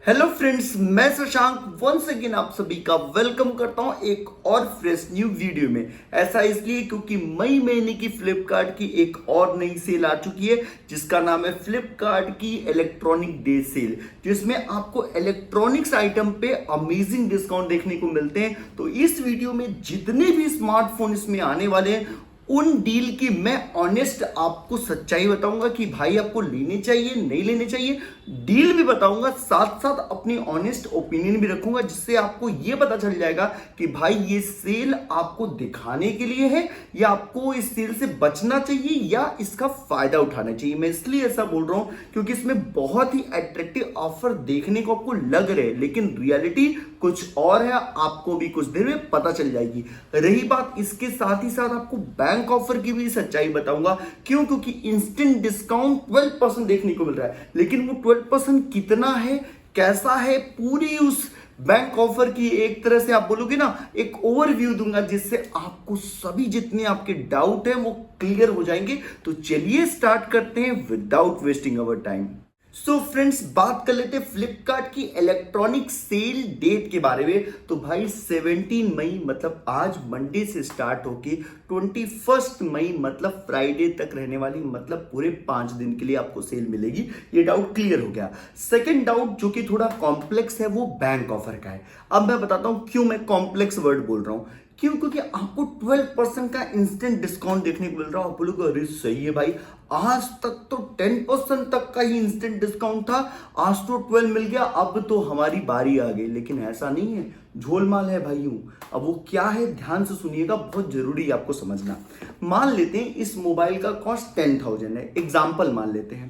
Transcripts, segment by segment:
Hello friends, मैं Shashank once again आप सभी का वेलकम करता हूं एक और फ्रेश न्यू वीडियो में। ऐसा इसलिए क्योंकि मई महीने की फ्लिपकार्ट की एक और नई सेल आ चुकी है जिसका नाम है फ्लिपकार्ट की इलेक्ट्रॉनिक डे सेल, जिसमें आपको इलेक्ट्रॉनिक्स आइटम पे अमेजिंग डिस्काउंट देखने को मिलते हैं। तो इस वीडियो में जितने भी स्मार्टफोन इसमें आने वाले हैं उन डील की मैं ऑनेस्ट आपको सच्चाई बताऊंगा कि भाई आपको लेने चाहिए नहीं लेने चाहिए। डील भी बताऊंगा, साथ साथ अपनी ऑनेस्ट ओपिनियन भी रखूंगा, जिससे आपको यह पता चल जाएगा कि भाई ये सेल आपको दिखाने के लिए है या आपको इस सेल से बचना चाहिए या इसका फायदा उठाना चाहिए। मैं इसलिए ऐसा बोल रहा हूं क्योंकि इसमें बहुत ही अट्रैक्टिव ऑफर देखने को आपको लग रहे हैं, लेकिन रियलिटी कुछ और है। आपको भी कुछ देर में पता चल जाएगी। रही बात इसके साथ ही साथ आपको बैंक ऑफर की भी सच्चाई बताऊंगा। क्यों? क्योंकि इंस्टेंट डिस्काउंट 12% देखने को मिल रहा है, लेकिन वो 12% कितना है, कैसा है, पूरी उस बैंक ऑफर की एक तरह से आप बोलोगे ना, एक ओवरव्यू दूंगा, जिससे आपको सभी जितने आपके डाउट है वो क्लियर हो जाएंगे। तो चलिए स्टार्ट करते हैं without wasting our time. So friends, बात कर लेते हैं फ्लिपकार्ट की इलेक्ट्रॉनिक सेल डेट के बारे में। तो भाई 17 मई मतलब आज मंडे से स्टार्ट होके 21 मई मतलब फ्राइडे तक रहने वाली, मतलब पूरे 5 दिन के लिए आपको सेल मिलेगी। ये डाउट क्लियर हो गया। सेकंड डाउट जो कि थोड़ा कॉम्प्लेक्स है वो बैंक ऑफर का है। अब मैं बताता हूं क्यों मैं कॉम्प्लेक्स वर्ड बोल रहा हूं। क्यों? क्योंकि आपको 12% का इंस्टेंट डिस्काउंट देखने को मिल रहा है। आप बोलोगे अरे सही है भाई, आज तक तो 10% तक का ही इंस्टेंट डिस्काउंट था, आज तो 12 मिल गया, अब तो हमारी बारी आ गई। लेकिन ऐसा नहीं है, झोलमाल है भाइयों। अब वो क्या है, ध्यान से सुनिएगा, बहुत जरूरी है आपको समझना। मान लेते हैं इस मोबाइल का कॉस्ट 10,000 है, एग्जाम्पल मान लेते हैं।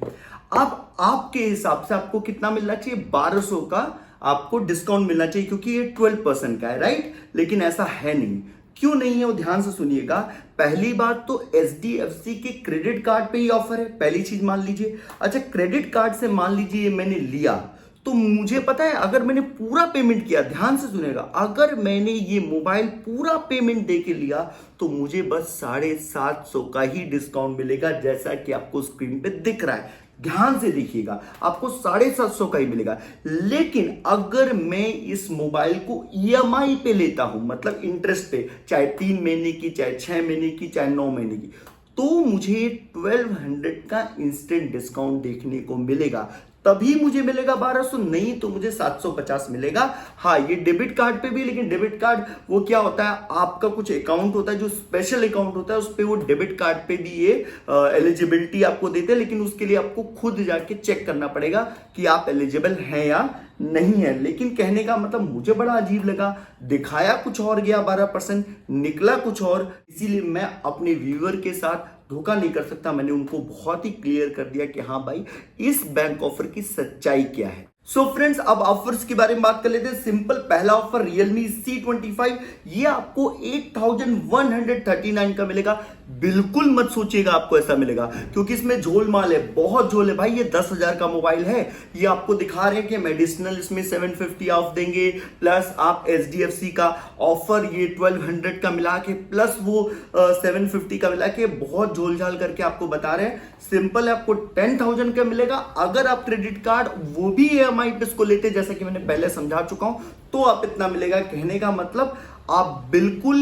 अब आपके हिसाब से आपको कितना मिलना चाहिए? 1200 का आपको डिस्काउंट मिलना चाहिए, क्योंकि ये 12% का है, राइट? लेकिन ऐसा है नहीं। क्यों नहीं है वो ध्यान से सुनिएगा। पहली बात तो HDFC के क्रेडिट कार्ड पे ही ऑफर है, पहली चीज मान लीजिए। अच्छा, क्रेडिट कार्ड से मान लीजिए मैंने लिया, तो मुझे पता है अगर मैंने पूरा पेमेंट किया, ध्यान से सुनेगा, अगर मैंने ये मोबाइल पूरा पेमेंट दे के लिया तो मुझे बस 750 का ही डिस्काउंट मिलेगा, जैसा कि आपको स्क्रीन पे दिख रहा है। ध्यान से देखिएगा, आपको 750 का ही मिलेगा। लेकिन अगर मैं इस मोबाइल को EMI पे लेता हूं, मतलब इंटरेस्ट पे, चाहे 3 महीने की, चाहे 6 महीने की, चाहे 9 महीने की, तो मुझे 1200 का इंस्टेंट डिस्काउंट देखने को मिलेगा। तभी मुझे मिलेगा 1200, नहीं तो मुझे 750 मिलेगा। हाँ, ये डेबिट कार्ड पे भी, लेकिन डेबिट कार्ड वो क्या होता है, आपका कुछ अकाउंट होता है जो स्पेशल अकाउंट होता है, उस पे वो डेबिट कार्ड पे भी ये एलिजिबिलिटी आपको देते हैं, लेकिन उसके लिए आपको खुद जाके चेक करना पड़ेगा कि आप एलिजिबल हैं या नहीं है। लेकिन कहने का मतलब मुझे बड़ा अजीब लगा, दिखाया कुछ और गया 12%, निकला कुछ और। इसीलिए मैं अपने व्यूअर के साथ धोखा नहीं कर सकता। मैंने उनको बहुत ही क्लियर कर दिया कि हाँ भाई, इस बैंक ऑफर की सच्चाई क्या है। सो फ्रेंड्स, अब ऑफर्स के बारे में बात कर लेते हैं। सिंपल पहला ऑफर Realme C25, ये आपको 8139 का मिलेगा। बिल्कुल मत सोचिएगा आपको ऐसा मिलेगा, क्योंकि इसमें झोल माल है, बहुत झोल है भाई। ये 10,000 का मोबाइल है। ये आपको दिखा रहे हैं कि मेडिसिनल इसमें 750 ऑफ देंगे, प्लस आप HDFC का ऑफर ये 1200 का मिला के, प्लस वो 750 का मिला के, बहुत झोल झाल करके आपको बता रहे हैं। सिंपल आपको 10,000 का मिलेगा। अगर आप क्रेडिट कार्ड वो भी EMI पे इसको लेते, जैसा कि मैंने पहले समझा चुका हूं, तो आप इतना मिलेगा। कहने का मतलब आप बिल्कुल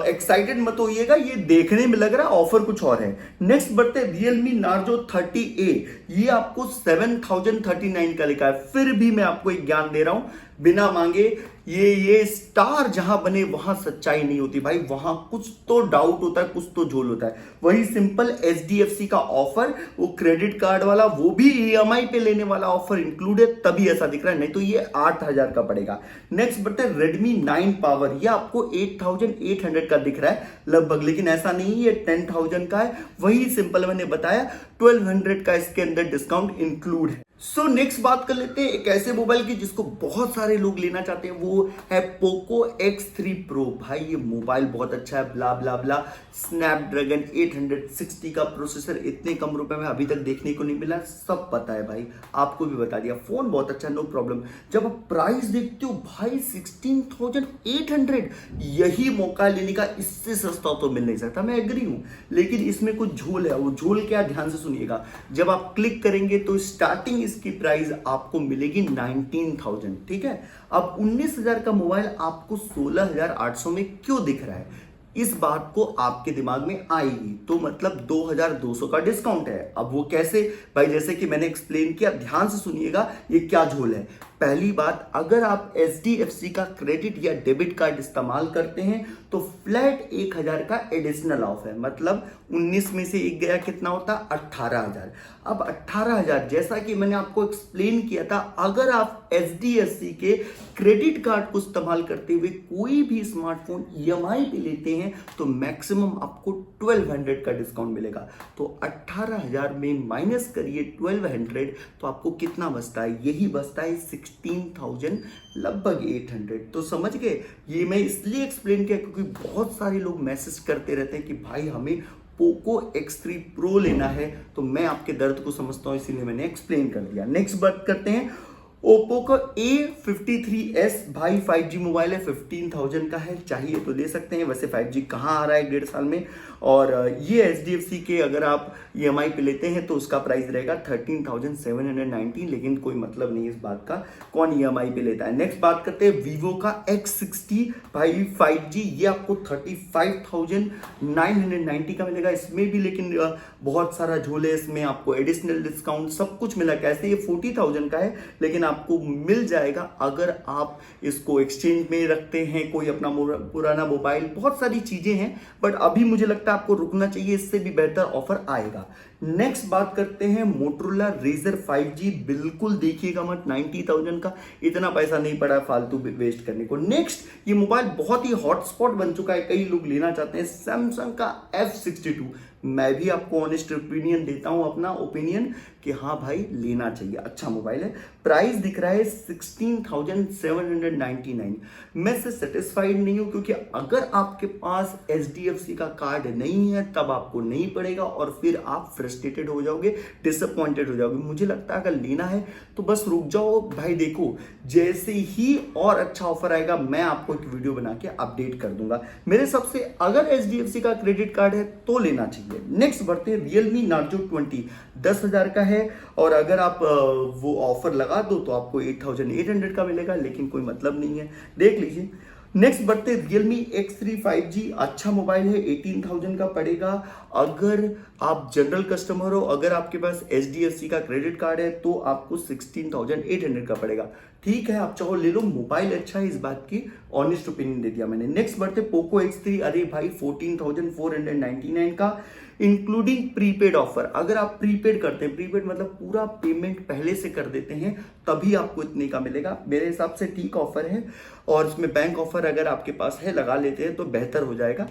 एक्साइटेड मत होइएगा, ये देखने में लग रहा है ऑफर कुछ और है। नेक्स्ट बढ़ते हैं Realme Narzo 30A, ये आपको 7,039 का लिखा है। फिर भी मैं आपको एक ज्ञान दे रहा हूं बिना मांगे, ये स्टार जहां बने वहां सच्चाई नहीं होती भाई, वहां कुछ तो डाउट होता है, कुछ तो झोल होता है। वही सिंपल HDFC का ऑफर, वो क्रेडिट कार्ड वाला, वो भी EMI पे लेने वाला ऑफर इंक्लूड है, तभी ऐसा दिख रहा है, नहीं तो ये 8,000 का पड़ेगा। नेक्स्ट बढ़ते हैं Redmi 9 Power, ये आपको 8,800 का दिख रहा है लगभग, लेकिन ऐसा नहीं, ये 10,000 का है। वही सिंपल मैंने बताया 1200 का इसके अंदर डिस्काउंट इंक्लूड है। सो नेक्स्ट बात कर लेते हैं एक ऐसे मोबाइल की जिसको बहुत सारे लोग लेना चाहते हैं, वो है Poco X3 Pro। भाई ये मोबाइल बहुत अच्छा है, ब्ला ब्ला ब्ला, स्नैपड्रैगन 860 का प्रोसेसर, इतने कम रुपए में अभी तक देखने को नहीं मिला, सब पता है भाई, आपको भी बता दिया। फोन बहुत अच्छा, नो प्रॉब्लम। जब आप प्राइस देखते हो भाई 16,800, यही मौका लेने का, इससे सस्ता तो मिल नहीं सकता, मैं एग्री हूं। लेकिन इसमें कुछ झोल है, वो झोल क्या, ध्यान से सुनिएगा। जब आप क्लिक करेंगे तो स्टार्टिंग इसकी प्राइस आपको मिलेगी 19,000। ठीक है, अब 19,000 का मोबाइल आपको 16,800 में क्यों दिख रहा है, इस बात को आपके दिमाग में आएगी। तो मतलब 2,200 का डिस्काउंट है। अब वो कैसे भाई, जैसे कि मैंने एक्सप्लेन किया, ध्यान से सुनिएगा ये क्या झोल है। पहली बात, अगर आप HDFC का क्रेडिट या डेबिट कार्ड इस्तेमाल करते हैं तो फ्लैट 1,000 का एडिशनल ऑफ है। मतलब 19 में से एक गया, कितना होता, 18,000। अब 18,000 जैसा कि मैंने आपको एक्सप्लेन किया था, अगर आप HDFC के क्रेडिट कार्ड को इस्तेमाल करते हुए कोई भी स्मार्टफोन EMI पे लेते हैं तो मैक्सिमम आपको 1200 का डिस्काउंट मिलेगा। तो 18,000 में माइनस करिए 1200 तो आपको कितना बचता है, यही बचता है 16,000, लगभग 800। तो समझ गए, ये मैं इसलिए एक्सप्लेन किया क्योंकि बहुत सारे लोग मैसेज करते रहते हैं कि भाई हमें पोको X3 Pro लेना है। तो मैं आपके दर्द को समझता हूं, इसीलिए मैंने एक्सप्लेन कर दिया। नेक्स्ट बात करते हैं ओप्पो का A53s। भाई 5G मोबाइल है, 15,000 का है, चाहिए तो ले सकते हैं। वैसे 5G कहाँ आ रहा है 1.5 साल में। और ये HDFC के अगर आप EMI पे लेते हैं तो उसका प्राइस रहेगा 13,790, लेकिन कोई मतलब नहीं इस बात का, कौन EMI पे लेता है। नेक्स्ट बात करते हैं वीवो का X60। भाई 5G, ये आपको 35,990 का मिलेगा। इसमें भी लेकिन बहुत सारा झोल है, इसमें आपको एडिशनल डिस्काउंट सब कुछ मिला। कैसे, ये 40,000 का है लेकिन आपको मिल जाएगा अगर आप इसको एक्सचेंज में रखते हैं, कोई अपना पुराना मोबाइल, बहुत सारी चीजें हैं। बट अभी मुझे लगता है आपको रुकना चाहिए, इससे भी बेहतर ऑफर आएगा। नेक्स्ट बात करते हैं मोटोरोला Razr 5G। बिल्कुल देखिएगा मत, 90,000 का, इतना पैसा नहीं पड़ा फालतू वेस्ट करने को। नेक्स्ट, ये मोबाइल बहुत ही हॉटस्पॉट बन चुका है, कई लोग लेना चाहते हैं, सैमसंग का F62। मैं भी आपको ऑनेस्ट ओपिनियन देता हूं, अपना ओपिनियन कि हाँ भाई लेना चाहिए, अच्छा मोबाइल है। प्राइस दिख रहा है 16,799। मैं इससे सेटिस्फाइड नहीं हूं क्योंकि अगर आपके पास HDFC का कार्ड नहीं है तब आपको नहीं पड़ेगा और फिर आप फ्रस्ट्रेटेड हो जाओगे, डिसअपॉइंटेड हो जाओगे। मुझे लगता है अगर लेना है तो बस रुक जाओ भाई। देखो, जैसे ही और अच्छा ऑफर आएगा मैं आपको एक वीडियो बना के अपडेट कर दूंगा। मेरे हिसाब से अगर HDFC का क्रेडिट कार्ड है तो लेना चाहिए। नेक्स्ट बढ़ते हैं Realme Narzo 20। 10,000 का है और अगर आप वो ऑफर लगा दो तो आपको 8,800 का मिलेगा, लेकिन कोई मतलब नहीं है, देख लीजिए। नेक्स्ट बढ़ते हैं Realme X3 5G। अच्छा मोबाइल है, 18,000 का पड़ेगा। अगर आप जनरल कस्टमर हो, अगर आपके पास HDFC का क्रेडिट कार्ड है तो आपको 16,800 का पड़ेगा। ठीक है, आप चाहो ले लो, मोबाइल अच्छा है, इस बात की ऑनेस्ट ओपिनियन दे दिया मैंने। नेक्स्ट बढ़ते पोको X3। अरे भाई 14,499 का, इंक्लूडिंग प्रीपेड ऑफर। अगर आप प्रीपेड करते हैं, प्रीपेड मतलब पूरा पेमेंट पहले से कर देते हैं, तभी आपको इतने का मिलेगा। मेरे हिसाब से ठीक ऑफर है और इसमें बैंक ऑफर अगर आपके पास है लगा लेते हैं तो बेहतर हो जाएगा।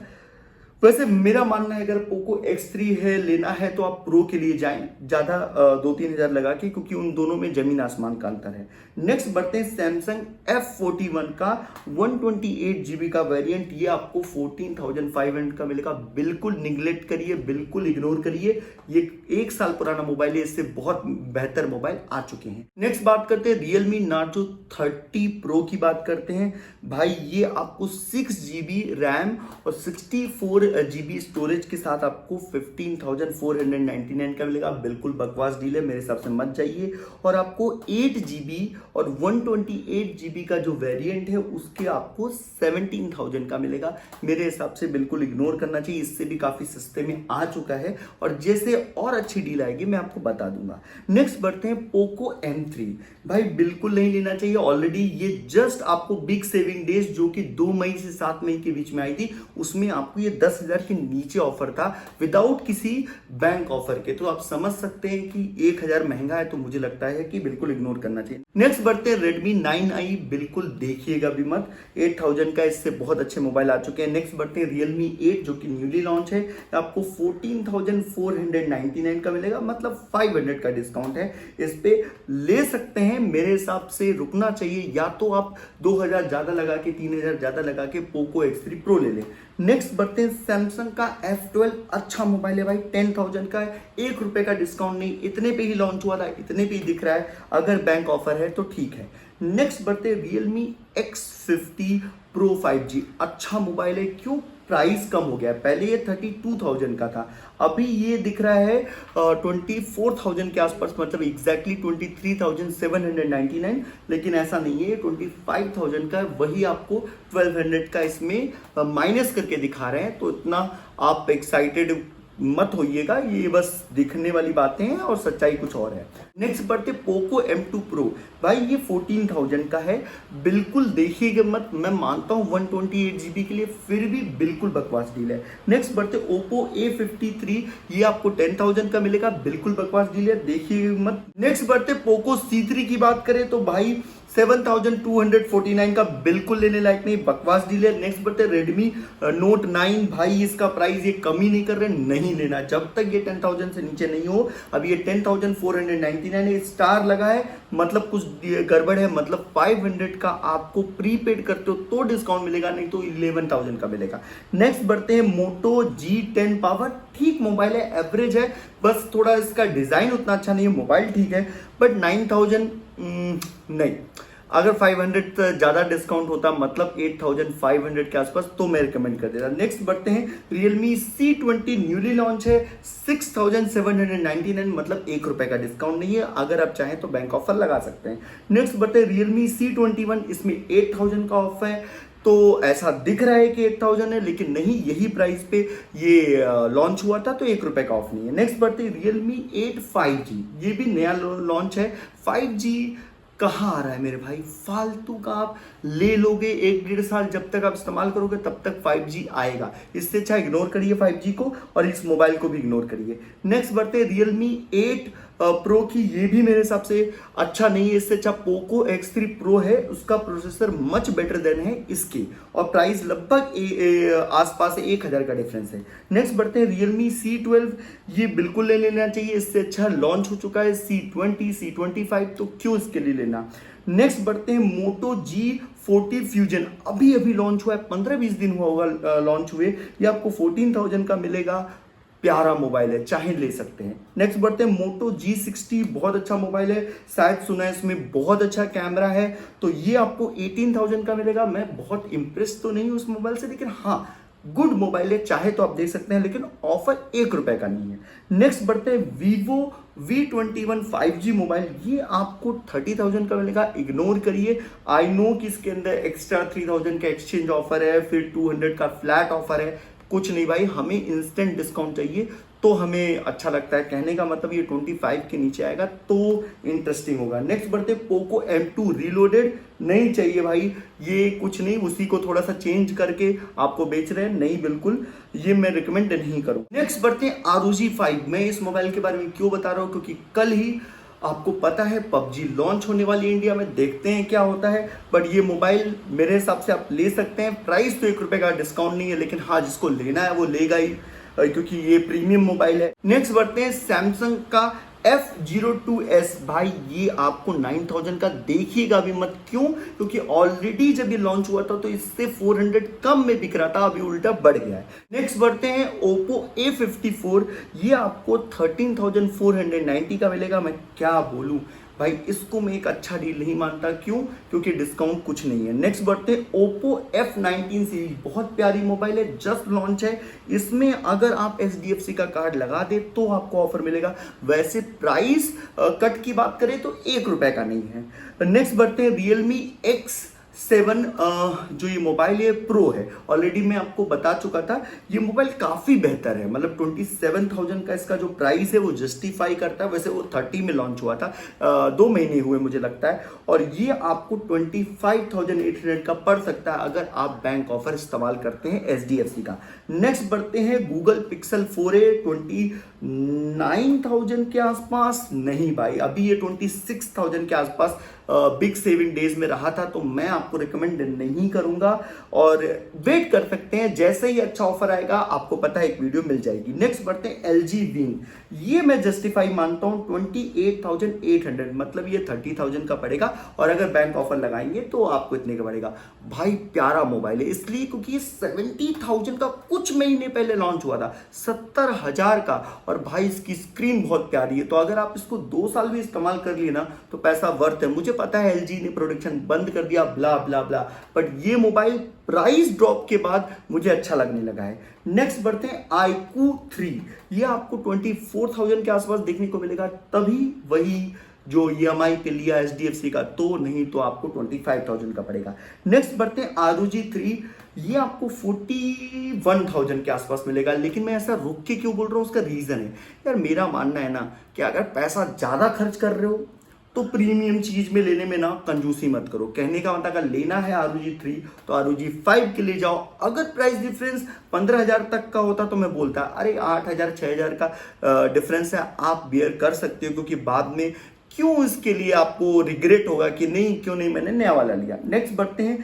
वैसे मेरा मानना है अगर पोको X3 है लेना है तो आप प्रो के लिए जाएं, ज्यादा 2-3 हजार लगा के, क्योंकि उन दोनों में जमीन आसमान का अंतर है। नेक्स्ट बढ़ते हैं सैमसंग F41 का 128GB का वेरिएंट। ये आपको 14,500 का मिलेगा। बिल्कुल निगलेक्ट करिए, बिल्कुल इग्नोर करिए, ये 1 साल पुराना मोबाइल है, इससे बहुत बेहतर मोबाइल आ चुके हैं। नेक्स्ट बात करते हैं Realme Narzo 30 Pro की बात करते हैं। भाई ये आपको 6GB रैम और 64GB स्टोरेज के साथ आपको 15,499 का मिलेगा। बिल्कुल बकवास डील है, मेरे हिसाब से मत जाइए। और आपको 8GB और 128GB का जो वेरिएंट है उसके आपको 17,000 का मिलेगा। मेरे हिसाब से बिल्कुल इग्नोर करना चाहिए, इससे भी काफी सस्ते में आ चुका है और जैसे और अच्छी डील आएगी मैं आपको बता दूंगा। नेक्स्ट बढ़ते हैं पोको M3। भाई बिल्कुल नहीं लेना चाहिए, ऑलरेडी ये जस्ट आपको बिग सेविंग डेज जो कि 2 मई से 7 मई के बीच में आई थी, उसमें आपको ये 10,000 के नीचे ऑफर था विदाउट किसी बैंक ऑफर के। तो आप समझ सकते हैं कि 1,000 महंगा है, तो मुझे लगता है कि बिल्कुल इग्नोर करना चाहिए। नेक्स्ट बढ़ते हैं Redmi 9i। बिल्कुल देखिएगा भी मत, 8,000 का इससे बहुत अच्छे मोबाइल आ चुके हैं। नेक्स्ट बढ़ते हैं Realme 8 जो कि न्यूली लॉन्च है, आपको 14,499 का मिलेगा, मतलब 500 का डिस्काउंट है, इस पे ले सकते हैं। मेरे हिसाब से रुकना चाहिए, या तो आप 2,000 ज्यादा लगा के 3,000 ज्यादा लगा के पोको X3 Pro ले लें। नेक्स्ट बढ़ते हैं सैमसंग का F12। अच्छा मोबाइल है भाई, 10,000 का है, 1 रुपए का डिस्काउंट नहीं, इतने पे ही लॉन्च हुआ था, इतने पे ही दिख रहा है। अगर बैंक ऑफर है तो ठीक है। नेक्स्ट बढ़ते हैं Realme X50 Pro 5G। अच्छा मोबाइल है, क्यों? प्राइस कम हो गया है। पहले ये 32,000 का था, अभी ये दिख रहा है 24,000 के आसपास, मतलब एग्जैक्टली 23,799। लेकिन ऐसा नहीं है, ये 25,000 का है, वही आपको 1200 का इसमें माइनस करके दिखा रहे हैं। तो इतना आप एक्साइटेड मत होइएगा, ये बस दिखने वाली बातें हैं और सच्चाई कुछ और है। नेक्स्ट बढ़ते पोको M2 Pro। भाई ये 14,000 का है, बिल्कुल देखिएगा मत, मैं मानता हूँ 128 GB के लिए फिर भी बिल्कुल बकवास डील है। नेक्स्ट बढ़ते Oppo A53, ये आपको 10,000 का मिलेगा, बिल्कुल बकवास डील है, देखिएगा मत। नेक्स्ट बढ़ते Poco C3 की बात करें तो भाई 7,249 का बिल्कुल लेने लायक नहीं, बकवास डील है। नेक्स्ट बढ़ते Redmi Note 9, भाई इसका प्राइस ये कम ही नहीं कर रहे, नहीं लेना जब तक ये 10,000 से नीचे नहीं हो। अब ये 10,499 है, स्टार लगा है, मतलब कुछ गड़बड़ है, मतलब 500 का आपको प्रीपेड करते हो तो डिस्काउंट मिलेगा, नहीं तो 11,000 का मिलेगा। नेक्स्ट बढ़ते हैं Moto G10 पावर, ठीक मोबाइल है, एवरेज है, बस थोड़ा इसका डिजाइन उतना अच्छा नहीं है, मोबाइल ठीक है, बट 9,000 नहीं, अगर 500 ज्यादा डिस्काउंट होता, मतलब 8,500 के आसपास, तो मैं रिकमेंड कर देता। नेक्स्ट बढ़ते हैं Realme C20, न्यूली लॉन्च है, 6,799, मतलब ₹1 का डिस्काउंट नहीं है, अगर आप चाहें तो बैंक ऑफर लगा सकते हैं। नेक्स्ट बढ़ते हैं Realme C21, इसमें 8,000 का ऑफ है, तो ऐसा दिख रहा है कि 8,000 है, लेकिन नहीं, यही प्राइस पे ये लॉन्च हुआ था, तो ₹1 का ऑफ नहीं है। नेक्स्ट बढ़ते हैं Realme 8 5G, ये भी नया लॉन्च है। 5G कहाँ आ रहा है मेरे भाई, फालतू का आप ले लोगे, 1-1.5 साल जब तक आप इस्तेमाल करोगे तब तक 5G आएगा, इससे अच्छा इग्नोर करिए 5G को और इस मोबाइल को भी इग्नोर करिए। नेक्स्ट बढ़ते हैं Realme 8 Pro की, ये भी मेरे हिसाब से अच्छा नहीं है, इससे अच्छा Poco X3 Pro है, उसका प्रोसेसर मच बेटर देन है इसके, और प्राइस लगभग आसपास 1,000 का डिफरेंस है। नेक्स्ट बढ़ते हैं Realme C12, ये बिल्कुल ले लेना चाहिए, इससे अच्छा लॉन्च हो चुका है C20 C25, तो क्यों इसके लिए लेना। नेक्स्ट बढ़ते हैं Moto G40 Fusion, अभी अभी लॉन्च हुआ है, 15-20 दिन हुआ होगा लॉन्च हुए, ये आपको 14,000 का मिलेगा, प्यारा मोबाइल है, चाहे ले सकते हैं। नेक्स्ट बढ़ते हैं Moto G60, बहुत अच्छा मोबाइल है, शायद सुना है इसमें बहुत अच्छा कैमरा है, तो ये आपको 18,000 का मिलेगा। मैं बहुत इंप्रेस तो नहीं हूँ उस मोबाइल से, लेकिन हाँ गुड मोबाइल है, चाहे तो आप देख सकते हैं, लेकिन ऑफर ₹1 का नहीं है। नेक्स्ट बढ़ते हैं Vivo V21 5G मोबाइल, ये आपको 30,000 का मिलेगा, इग्नोर करिए। आई नो कि इसके अंदर एक्स्ट्रा 3,000 का एक्सचेंज ऑफर है, फिर 200 का फ्लैट ऑफर है, कुछ नहीं भाई, हमें इंस्टेंट डिस्काउंट चाहिए तो हमें अच्छा लगता है, कहने का मतलब ये 25 के नीचे आएगा तो इंटरेस्टिंग होगा। नेक्स्ट बढ़ते Poco M2 Reloaded, नहीं चाहिए भाई, ये कुछ नहीं, उसी को थोड़ा सा चेंज करके आपको बेच रहे हैं, नहीं बिल्कुल, ये मैं रिकमेंड नहीं करूं। नेक्स्ट बढ़ते हैं ROG 5, मैं इस मोबाइल के बारे में क्यों बता रहा हूं, क्योंकि कल ही आपको पता है PUBG लॉन्च होने वाली है इंडिया में, देखते हैं क्या होता है, बट ये मोबाइल मेरे हिसाब से आप ले सकते हैं। प्राइस तो ₹1 का डिस्काउंट नहीं है, लेकिन हाँ जिसको लेना है वो लेगा ही, क्योंकि ये प्रीमियम मोबाइल है। नेक्स्ट बढ़ते हैं सैमसंग का F02s, भाई ये आपको 9,000 का, देखिएगा अभी मत, क्यों, क्योंकि ऑलरेडी जब ये लॉन्च हुआ था तो इससे 400 कम में बिक रहा था, अभी उल्टा बढ़ गया है। नेक्स्ट बढ़ते हैं Oppo A54, ये आपको 13,490 का मिलेगा। मैं क्या बोलूं भाई, इसको मैं एक अच्छा डील नहीं मानता, क्यों, क्योंकि डिस्काउंट कुछ नहीं है। नेक्स्ट बढ़ते हैं Oppo F19 सीरीज, बहुत प्यारी मोबाइल है, जस्ट लॉन्च है, इसमें अगर आप HDFC का कार्ड लगा दे तो आपको ऑफर मिलेगा। वैसे प्राइस कट की बात करें तो ₹1 का नहीं है। नेक्स्ट बढ़ते हैं Realme X7, जो ये मोबाइल है प्रो है, ऑलरेडी मैं आपको बता चुका था, ये मोबाइल काफ़ी बेहतर है, मतलब 27,000 का इसका जो प्राइस है वो जस्टिफाई करता है। वैसे वो 30 में लॉन्च हुआ था, 2 महीने हुए मुझे लगता है, और ये आपको 25,800 का पड़ सकता है अगर आप बैंक ऑफर इस्तेमाल करते हैं HDFC का। नेक्स्ट बढ़ते हैं Google Pixel 4a, 29,000 के आसपास, नहीं भाई अभी ये 26,000 के आसपास बिग सेविंग डेज में रहा था, तो मैं आपको रिकमेंड नहीं करूंगा, और वेट कर सकते हैं, जैसे ही अच्छा ऑफर आएगा आपको पता है एक वीडियो मिल जाएगी। नेक्स्ट बढ़ते हैं LG Wing, ये मैं जस्टिफाई मानता हूं, 28,800, मतलब ये 30,000 का पड़ेगा, और अगर बैंक ऑफर लगाएंगे तो आपको इतने का पड़ेगा। भाई प्यारा मोबाइल है, इसलिए क्योंकि ये 70,000 का कुछ महीने पहले लॉन्च हुआ था, 70,000 का, और भाई इसकी स्क्रीन बहुत प्यारी है, तो अगर आप इसको 2 साल भी इस्तेमाल कर लिए ना तो पैसा वर्थ है। मुझे पता है एलजी ने प्रोडक्शन बंद कर दिया, ब्ला ब्ला ब्ला, बट ये मोबाइल प्राइस ड्रॉप के बाद मुझे अच्छा लगने लगा है। नेक्स्ट बढ़ते हैं iQOO 3। ये आपको 24,000 के आसपास देखने को मिलेगा, तभी वही जो EMI पे लिया HDFC का, तो नहीं तो आपको 25,000 का पड़ेगा। नेक्स्ट बढ़ते हैं ROG 3। ये आपको 41,000 के आसपास मिलेगा, लेकिन मैं ऐसा रुक के क्यों बोल रहा हूँ, उसका रीजन है यार, मेरा मानना है ना कि अगर पैसा ज्यादा खर्च कर रहे हो तो प्रीमियम चीज में लेने में ना कंजूसी मत करो। कहने का मतलब अगर लेना है ROG 3 तो ROG 5 के लिए जाओ। अगर प्राइस डिफरेंस 15,000 तक का होता तो मैं बोलता अरे 8,000 6,000 का डिफरेंस है, आप बियर कर सकते हो, क्योंकि बाद में क्यों इसके लिए आपको रिग्रेट होगा कि नहीं क्यों नहीं मैंने नया वाला लिया। नेक्स्ट बढ़ते हैं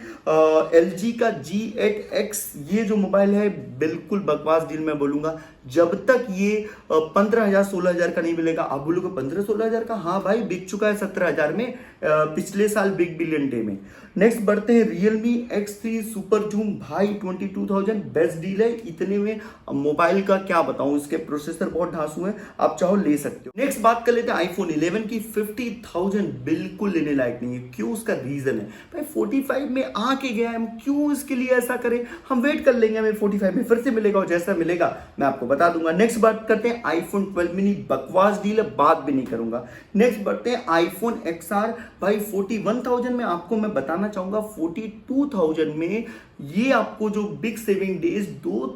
LG का G8X। ये जो मोबाइल है बिल्कुल बकवास डील मैं बोलूंगा, जब तक ये 15,000 16,000 का नहीं मिलेगा। आप बोलोगे 15-16,000 का, हाँ भाई बिक चुका है 17,000 में पिछले साल बिग बिलियन डे में। नेक्स्ट बढ़ते हैं Realme X3 सुपर जूम। भाई 22,000 बेस्ट डील है इतने में। मोबाइल का क्या बताऊं, इसके प्रोसेसर बहुत ढांसू है, आप चाहो ले सकते हो। नेक्स्ट बात कर लेते हैं iPhone 11 की। 50,000 बिल्कुल लेने लायक नहीं है। क्यों, उसका रीजन है भाई 45 में आके गया है, हम क्यों इसके लिए ऐसा करें, हम वेट कर लेंगे, हमें 45 में फिर से मिलेगा और जैसा मिलेगा मैं आपको बता दूंगा। नेक्स्ट बात करते हैं iPhone 12 मिनी। बकवास डील है, बात भी नहीं करूंगा। नेक्स्ट बढ़ते हैं iPhone XR। भाई 41,000 में आपको मैं बताना चाहूंगा 42,000 में ये आपको जो बिग सेविंग डेज 2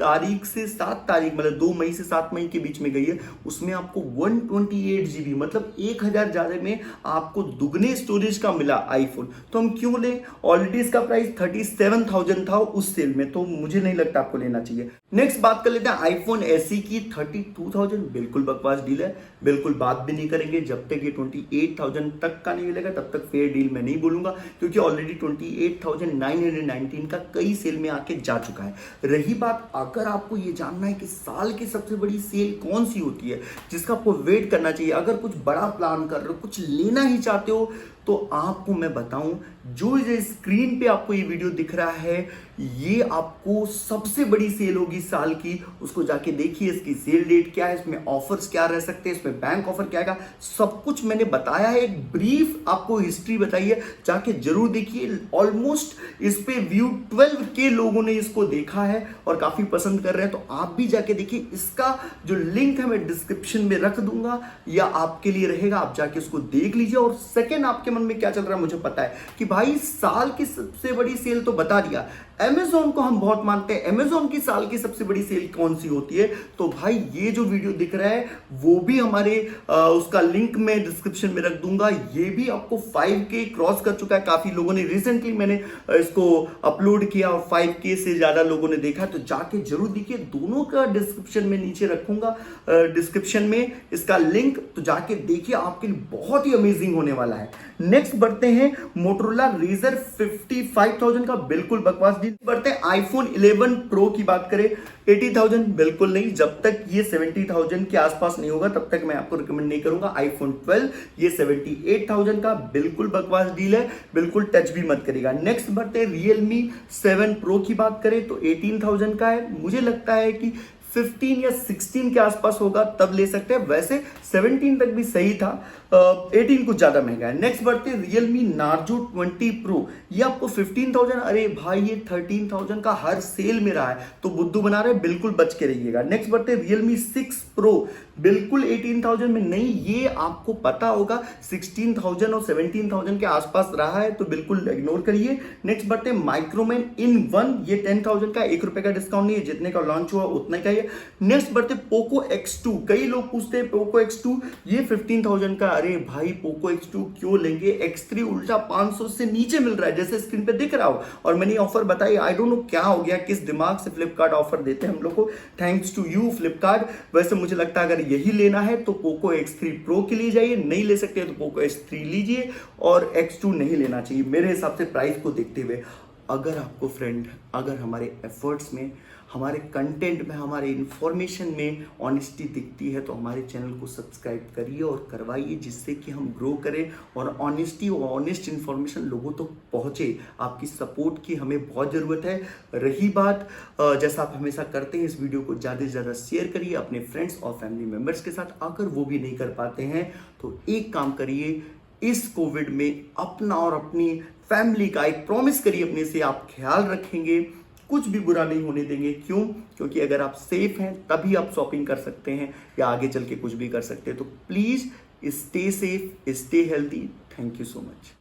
तारीख से 7 तारीख मतलब 2 मई से 7 मई के बीच में गई है, उसमें आपको 128 GB मतलब 1,000 ज्यादा में आपको दुगने स्टोरेज का मिला आईफोन। तो हम क्यों लें, ऑलरेडी इसका प्राइस 37,000 था उस सेल में, तो मुझे नहीं लगता आपको लेना चाहिए। नेक्स्ट बात कर लेते हैं आईफोन SE की। 32,000 बिल्कुल बकवास डील है, बिल्कुल बात भी नहीं करेंगे। जब तक ये 28,000 तक का नहीं मिलेगा तब तक फेयर डील मैं नहीं बोलूंगा, क्योंकि ऑलरेडी 28,919 का कई सेल में आके जा चुका है। रही बात, अगर आपको ये जानना है कि साल की सबसे बड़ी सेल कौन सी होती है जिसका आपको वेट करना चाहिए, अगर कुछ बड़ा प्लान कर रहे हो, कुछ लेना ही चाहते हो, तो आपको मैं बताऊं जो ये स्क्रीन पे आपको ये वीडियो दिख रहा है, ये आपको सबसे बड़ी सेल होगी साल की। उसको जाके देखिए, इसकी सेल डेट क्या है, इसमें ऑफर्स क्या रह सकते हैं, इसमें बैंक ऑफर क्या है, सब कुछ मैंने बताया है। एक ब्रीफ आपको हिस्ट्री बताई है, जाके जरूर देखिए। ऑलमोस्ट इस पे व्यू 12K लोगों ने इसको देखा है और काफी पसंद कर रहे हैं, तो आप भी जाके देखिए। इसका जो लिंक है मैं डिस्क्रिप्शन में रख दूंगा या आपके लिए रहेगा, आप जाके उसको देख लीजिए। और सेकेंड, आपके मन में क्या चल रहा है मुझे पता है कि भाई साल की सबसे बड़ी सेल तो बता दिया, Amazon को हम बहुत मानते हैं, Amazon की साल की सबसे बड़ी सेल कौन सी होती है, तो भाई ये जो वीडियो दिख रहा है वो भी हमारे उसका लिंक मैं डिस्क्रिप्शन में रख दूंगा। ये भी आपको 5K क्रॉस कर चुका है, काफी लोगों ने, रिसेंटली मैंने इसको अपलोड किया और 5K से ज्यादा लोगों ने देखा, तो जाके जरूर देखिए। दोनों का डिस्क्रिप्शन में नीचे रखूंगा, डिस्क्रिप्शन में इसका लिंक, तो जाके देखिए, आपके लिए बहुत ही अमेजिंग होने वाला है। नेक्स्ट बढ़ते हैं मोटोरोला रेजर 55,000 का, बिल्कुल बकवास डील। बढ़ते हैं आईफोन 11 प्रो की बात करें, 80,000 बिल्कुल नहीं। जब तक ये 70,000 के आसपास नहीं होगा तब तक मैं आपको रिकमेंड नहीं करूंगा। आईफोन 12 ये 78,000 का, बिल्कुल बकवास डील है, बिल्कुल टच भी मत करेगा। नेक्स्ट बढ़ते हैं Realme 7 Pro की बात करें तो 18,000 का है। मुझे लगता है कि 15 या 16 के आसपास होगा तब ले सकते हैं, वैसे 17 तक भी सही था, 18 कुछ ज्यादा महंगा है। नेक्स्ट बढ़ते हैं Realme Narzo 20 Pro। ये आपको 15,000, अरे भाई ये 13,000 का हर सेल में रहा है, तो बुद्धू बना रहे, बिल्कुल बच के रहिएगा। नेक्स्ट बढ़ते हैं Realme 6 Pro, बिल्कुल 18,000 में नहीं, ये आपको पता होगा 16,000 और 17,000 के आसपास रहा है, तो बिल्कुल इग्नोर करिए। नेक्स्ट बढ़ते हैं Microman In 1, ये 10,000 का, 1 रुपए का डिस्काउंट नहीं है, जितने का लॉन्च हुआ उतने का ही है। नेक्स्ट बढ़ते Poco X2, कई लोग पूछते हैं Poco X2, ये 15,000 का, अरे भाई Poco X2 क्यों लेंगे, X3 उल्टा 500 से नीचे मिल रहा है जैसे स्क्रीन पे दिख रहा हो, और मैंने ऑफर बताई, आई डोंट नो क्या हो गया, किस दिमाग से फ्लिपकार्ट ऑफर देते हैं हम लोग को, थैंक्स टू यू फ्लिपकार्ट। वैसे मुझे लगता है अगर यही लेना है तो Poco X3 Pro के लिए जाइए, नहीं ले सकते तो Poco X3 लीजिए, और X2 नहीं लेना चाहिए मेरे हिसाब से प्राइस को देखते हुए। अगर आपको फ्रेंड, अगर हमारे एफर्ट्स में, हमारे कंटेंट में, हमारे इंफॉर्मेशन में ऑनेस्टी दिखती है तो हमारे चैनल को सब्सक्राइब करिए और करवाइए, जिससे कि हम ग्रो करें और ऑनेस्टी और ऑनेस्ट इंफॉर्मेशन लोगों तक पहुंचे। आपकी सपोर्ट की हमें बहुत ज़रूरत है। रही बात, जैसा आप हमेशा करते हैं, इस वीडियो को ज़्यादा से ज़्यादा शेयर करिए अपने फ्रेंड्स और फैमिली मेम्बर्स के साथ। अगर वो भी नहीं कर पाते हैं तो एक काम करिए, इस कोविड में अपना और अपनी फैमिली का एक प्रॉमिस करिए अपने से, आप ख्याल रखेंगे, कुछ भी बुरा नहीं होने देंगे। क्यों? क्योंकि अगर आप सेफ हैं तभी आप शॉपिंग कर सकते हैं या आगे चल के कुछ भी कर सकते हैं। तो please stay safe, stay healthy. Thank you so much.